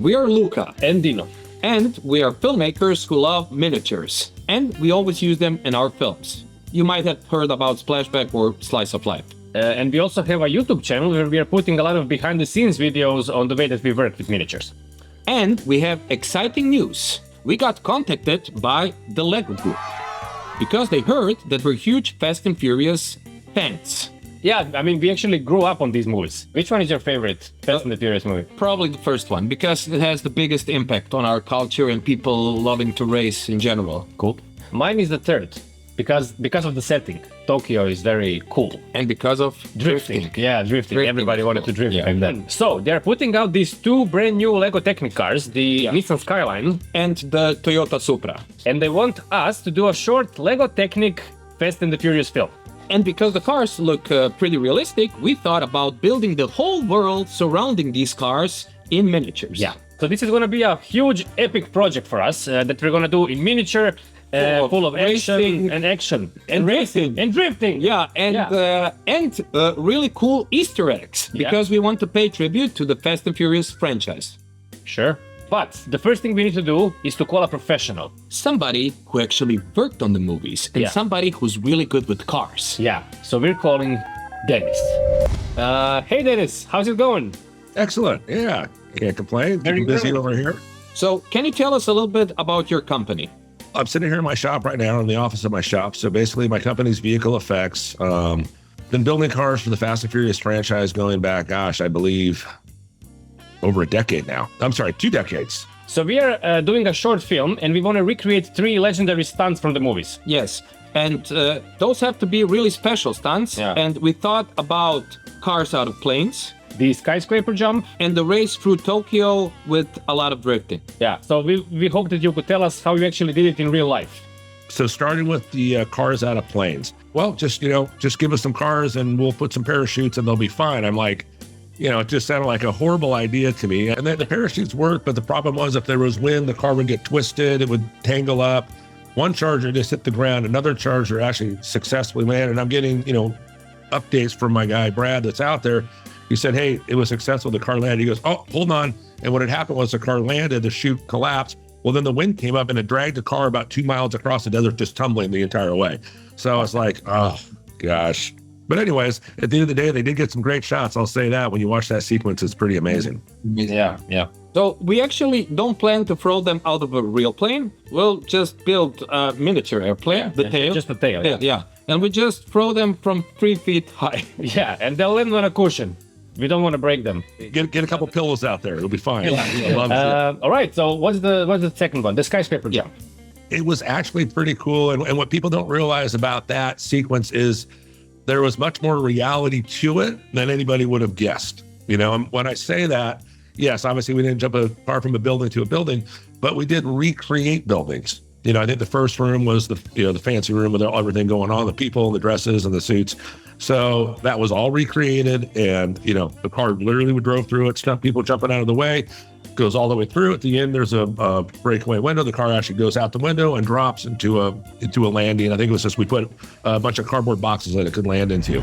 We are Luca. And Dino. And we are filmmakers who love miniatures. And we always use them in our films. You might have heard about Splashback or Slice of Life. And we also have a YouTube channel where we are putting a lot of behind-the-scenes videos on the way that we work with miniatures. And we have exciting news. We got contacted by the LEGO Group because they heard that we're huge Fast and Furious fans. Yeah, I mean, we actually grew up on these movies. Which one is your favorite Fast and the Furious movie? Probably the first one, because it has the biggest impact on our culture and people loving to race in general. Cool. Mine is the third, because of the setting. Tokyo is very cool. And because of drifting. Yeah, drifting. Everybody wanted to drift Yeah. back then. So, they're putting out these two brand new LEGO Technic cars, the Nissan Skyline And the Toyota Supra. and they want us to do a short LEGO Technic Fast and the Furious film. And because the cars look pretty realistic, we thought about building the whole world surrounding these cars in miniatures. Yeah. So this is going to be a huge epic project for us that we're going to do in miniature, full of action racing. and action And racing. and drifting. Yeah, and really cool Easter eggs, because we want to pay tribute to the Fast and Furious franchise. Sure. But the first thing we need to do is to call a professional. Somebody who actually worked on the movies, and somebody who's really good with cars. Yeah. So we're calling Dennis. Hey Dennis, how's it going? Excellent. Yeah. Can't complain. Very Keeping busy good. over here. So, can you tell us a little bit about your company? I'm sitting here in my shop right now, in the office of my shop. So basically, my company's Vehicle Effects. Been building cars for the Fast and Furious franchise going back, gosh, I believe over a decade now. I'm sorry, 2 decades. So we are doing a short film and we want to recreate 3 legendary stunts from the movies. Yes, and those have to be really special stunts. Yeah. And we thought about cars out of planes The skyscraper jump. and the race through Tokyo with a lot of drifting. Yeah. So we hope that you could tell us how you actually did it in real life. So starting with the cars out of planes. Well, just give us some cars and we'll put some parachutes and they'll be fine. I'm like, it just sounded like a horrible idea to me. And then the parachutes worked, but the problem was if there was wind, the car would get twisted, it would tangle up. One charger just hit the ground, another charger actually successfully landed. And I'm getting, updates from my guy, Brad, that's out there. He said, hey, it was successful, the car landed. He goes, oh, hold on. And what had happened was the car landed, the chute collapsed. Well, then the wind came up and it dragged the car about 2 miles across the desert, just tumbling the entire way. So I was like, oh, gosh. But anyways, at the end of the day, they did get some great shots. I'll say that. When you watch that sequence, it's pretty amazing. Yeah. So we actually don't plan to throw them out of a real plane. We'll just build a miniature airplane, the tail. Just the tail. Yeah. And we just throw them from 3 feet high. Yeah, and they'll land on a cushion. We don't want to break them. Get a couple pillows out there. It'll be fine. I love it. All right. So what's the second one? The skyscraper jump. It was actually pretty cool. And what people don't realize about that sequence is there was much more reality to it than anybody would have guessed. And when I say that, yes, obviously we didn't jump a car from a building to a building, but we did recreate buildings. I think the first room was the fancy room with everything going on, the people, the dresses, and the suits. So that was all recreated, and the car literally drove through it, stuff people jumping out of the way, goes all the way through. At the end, there's a breakaway window. The car actually goes out the window and drops into a landing. I think it was just we put a bunch of cardboard boxes that it could land into.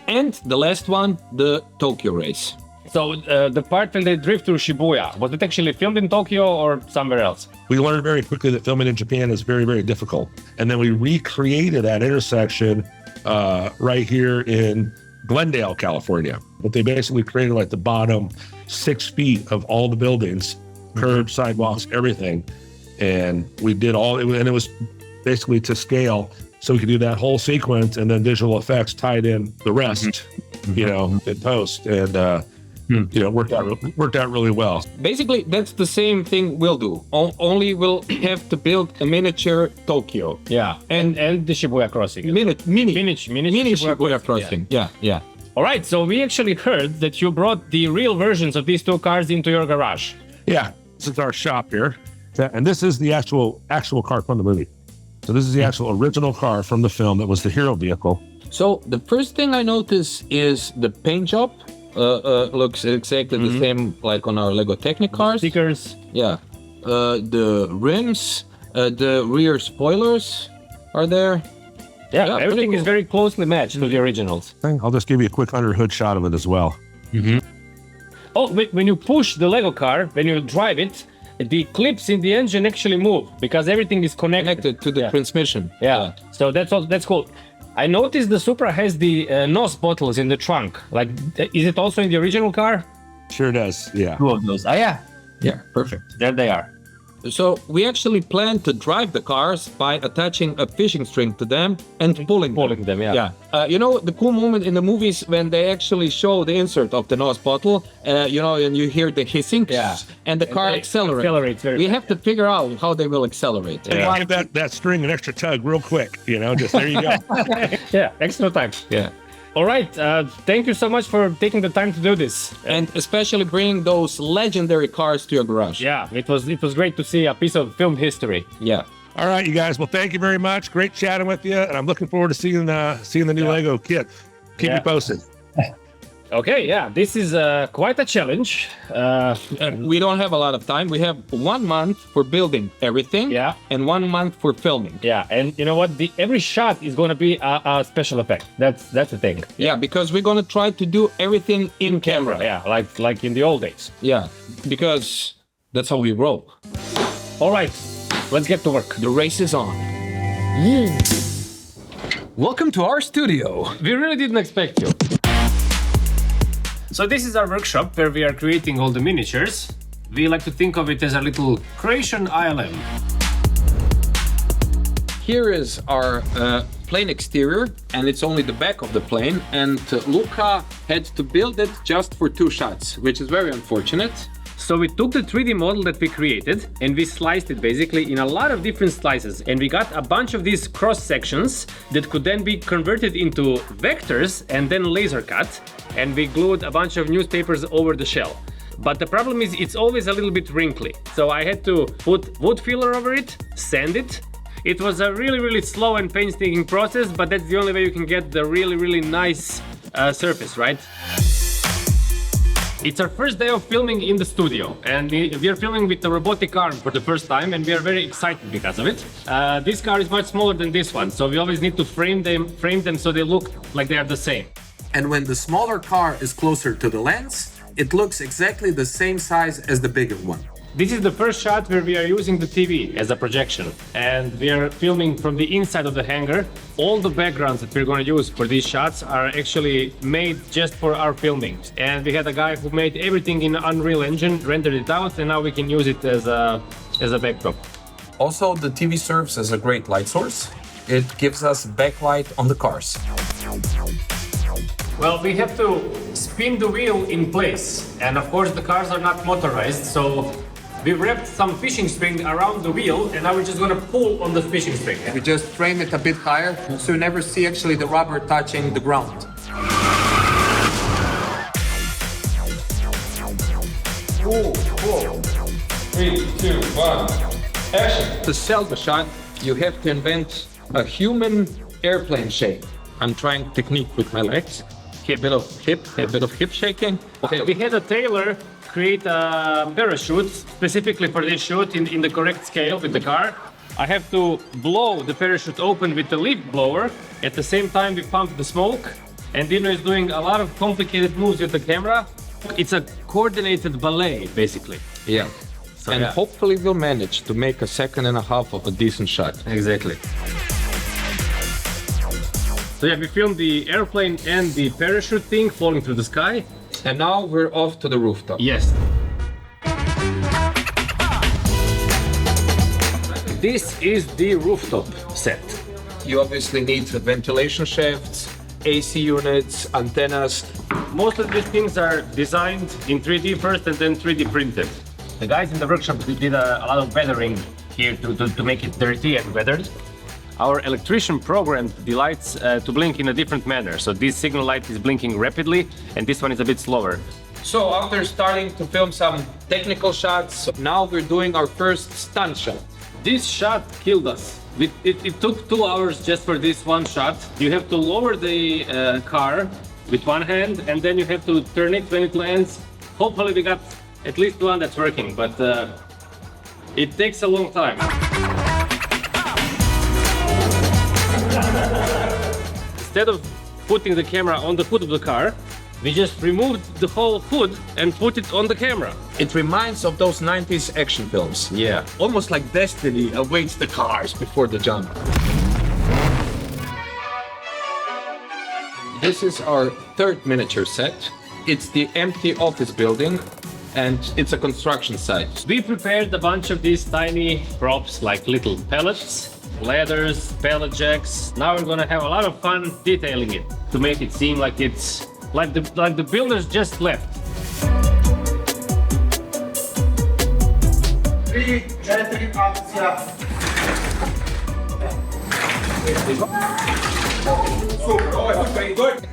And the last one, the Tokyo race. So the part when they drift through Shibuya, was it actually filmed in Tokyo or somewhere else? We learned very quickly that filming in Japan is very, very difficult. And then we recreated that intersection right here in Glendale, California. But they basically created like the bottom 6 feet of all the buildings, curbs, sidewalks, everything. And we did and it was basically to scale. So we could do that whole sequence and then visual effects tied in the rest, in post. And, worked out really well. Basically, that's the same thing we'll do. Only we'll have to build a miniature Tokyo. Yeah, and the Shibuya crossing. Mini Shibuya Shibuya crossing. Yeah. All right, so we actually heard that you brought the real versions of these 2 cars into your garage. Yeah, this is our shop here. And this is the actual car from the movie. So this is the actual original car from the film that was the hero vehicle. So the first thing I notice is the paint job. Looks exactly the same like on our LEGO Technic cars. Stickers. Yeah. The rims, the rear spoilers are there. Yeah, everything is very closely matched to the originals. I'll just give you a quick under hood shot of it as well. Oh, when you push the Lego car, when you drive it, the clips in the engine actually move because everything is connected to the transmission. Yeah. So that's cool. I noticed the Supra has the nose bottles in the trunk. Like, is it also in the original car? Sure does. Yeah. 2 of those. Oh yeah. Yeah, perfect. There they are. So we actually plan to drive the cars by attaching a fishing string to them and pulling them. Yeah. You know, the cool moment in the movies when they actually show the insert of the nose bottle, you know, and you hear the hissing, and the car accelerates. We have to figure out how they will accelerate. And give that string an extra tug real quick, you know, just there you go. Yeah, extra time. Yeah. All right. Thank you so much for taking the time to do this. And especially bringing those legendary cars to your garage. Yeah, it was great to see a piece of film history. Yeah. All right, you guys. Well, thank you very much. Great chatting with you, and I'm looking forward to seeing the new Lego kit. Keep me posted. Okay, yeah, this is quite a challenge. We don't have a lot of time. We have 1 month for building everything, and 1 month for filming. Yeah, and you know what? Every shot is going to be a special effect. That's the thing. Yeah, because we're going to try to do everything in camera. Yeah, like in the old days. Yeah, because that's how we roll. All right, let's get to work. The race is on. Welcome to our studio. We really didn't expect you. So this is our workshop where we are creating all the miniatures. We like to think of it as a little creation island. Here is our plane exterior, and it's only the back of the plane. And Luca had to build it just for 2 shots, which is very unfortunate. So we took the 3D model that we created and we sliced it basically in a lot of different slices, and we got a bunch of these cross sections that could then be converted into vectors and then laser cut, and we glued a bunch of newspapers over the shell. But the problem is it's always a little bit wrinkly, so I had to put wood filler over it, sand it. It was a really slow and painstaking process, but that's the only way you can get the really nice surface, right? It's our first day of filming in the studio, and we are filming with the robotic arm for the first time, and we are very excited because of it. This car is much smaller than this one, so we always need to frame them so they look like they are the same. And when the smaller car is closer to the lens, it looks exactly the same size as the bigger one. This is the first shot where we are using the TV as a projection, and we are filming from the inside of the hangar. All the backgrounds that we're going to use for these shots are actually made just for our filming. And we had a guy who made everything in Unreal Engine, rendered it out, and now we can use it as a backdrop. Also, the TV serves as a great light source. It gives us backlight on the cars. Well, we have to spin the wheel in place, and of course the cars are not motorized, so we wrapped some fishing string around the wheel, and now we're just gonna pull on the fishing string. We just frame it a bit higher, so you never see actually the rubber touching the ground. 3, 2, 1, action! To sell the shot, you have to invent a human airplane shape. I'm trying technique with my legs. A bit of hip shaking. Okay, we had a tailor create a parachute specifically for this shoot in the correct scale with the car. I have to blow the parachute open with the leaf blower. At the same time, we pump the smoke. And Dino is doing a lot of complicated moves with the camera. It's a coordinated ballet, basically. Yeah. So, and hopefully we'll manage to make a 1.5 seconds of a decent shot. Exactly. So yeah, we filmed the airplane and the parachute thing falling through the sky. And now we're off to the rooftop. Yes. This is the rooftop set. You obviously need ventilation shafts, AC units, antennas. Most of these things are designed in 3D first and then 3D printed. The guys in the workshop did a lot of weathering here to make it dirty and weathered. Our electrician programmed the lights to blink in a different manner. So this signal light is blinking rapidly, and this one is a bit slower. So after starting to film some technical shots, now we're doing our first stunt shot. This shot killed us. It took 2 hours just for this one shot. You have to lower the car with one hand, and then you have to turn it when it lands. Hopefully we got at least one that's working, but it takes a long time. instead of putting the camera on the hood of the car, we just removed the whole hood and put it on the camera. It reminds of those 90s action films. Yeah. Almost like destiny awaits the cars before the jump. This is our third miniature set. It's the empty office building, and it's a construction site. We prepared a bunch of these tiny props like little pellets, ladders, pallet jacks. Now we're gonna have a lot of fun detailing it to make it seem like it's like the builders just left.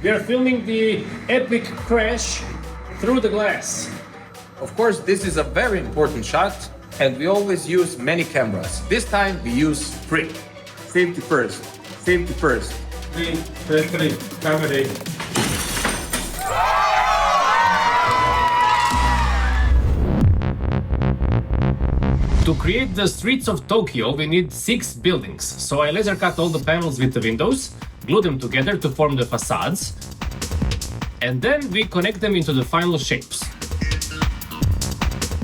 We are filming the epic crash through the glass. Of course, this is a very important shot, and we always use many cameras. This time we use 3. Safety first. Safety first. 3, 3, camera. To create the streets of Tokyo, we need 6 buildings. So I laser cut all the panels with the windows, glue them together to form the facades, and then we connect them into the final shapes.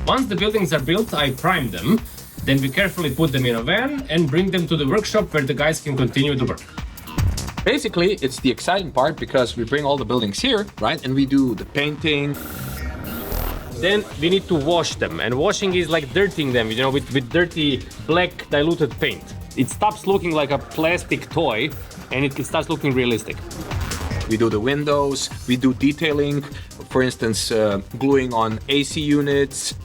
Once the buildings are built, I prime them, then we carefully put them in a van and bring them to the workshop where the guys can continue the work. Basically, it's the exciting part because we bring all the buildings here, right? And we do the painting. Then we need to wash them, and washing is like dirtying them, you know, with dirty black diluted paint. It stops looking like a plastic toy and it starts looking realistic. We do the windows, we do detailing, for instance, gluing on AC units.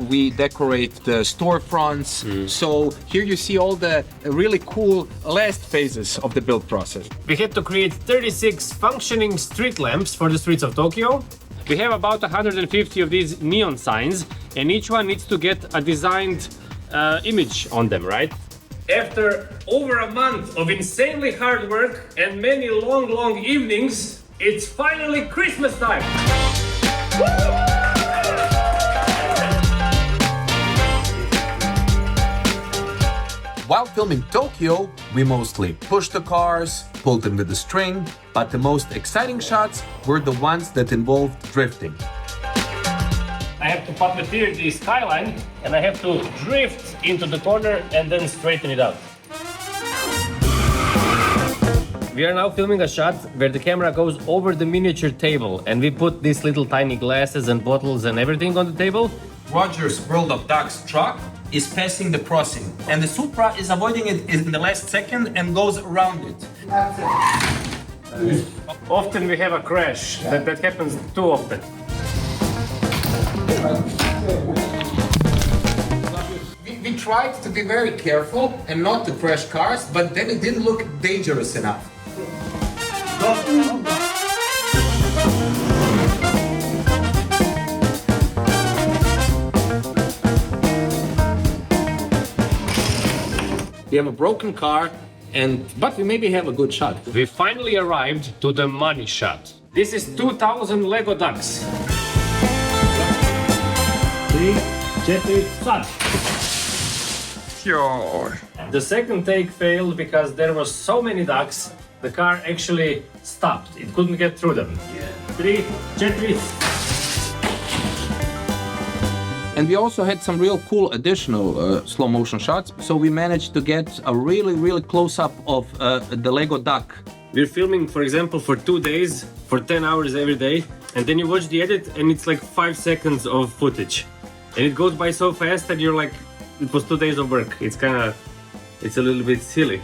We decorate the storefronts. So here you see all the really cool last phases of the build process. We had to create 36 functioning street lamps for the streets of Tokyo. We have about 150 of these neon signs, and each one needs to get a designed image on them, right? After over a month of insanely hard work and many long evenings, it's finally Christmas time! While filming Tokyo, we mostly pushed the cars, pulled them with a string, but the most exciting shots were the ones that involved drifting. I have to puppeteer the skyline, and I have to drift into the corner and then straighten it out. We are now filming a shot where the camera goes over the miniature table, and we put these little tiny glasses and bottles and everything on the table. Roger's World of Ducks truck is passing the crossing, and the Supra is avoiding it in the last second and goes around it. Often we have a crash. That happens too often. We tried to be very careful and not to crash cars, but then it didn't look dangerous enough. We have a broken car, but we maybe have a good shot. We finally arrived to the money shot. This is 2,000 Lego ducks. 3, 4, 5. Sure. The second take failed because there were so many ducks, the car actually stopped. It couldn't get through them. 3, 4. And we also had some real cool additional slow motion shots. So we managed to get a really close up of the Lego duck. We're filming, for example, for 2 days, for 10 hours every day. And then you watch the edit and it's like 5 seconds of footage. And it goes by so fast that you're like, it was 2 days of work. It's a little bit silly.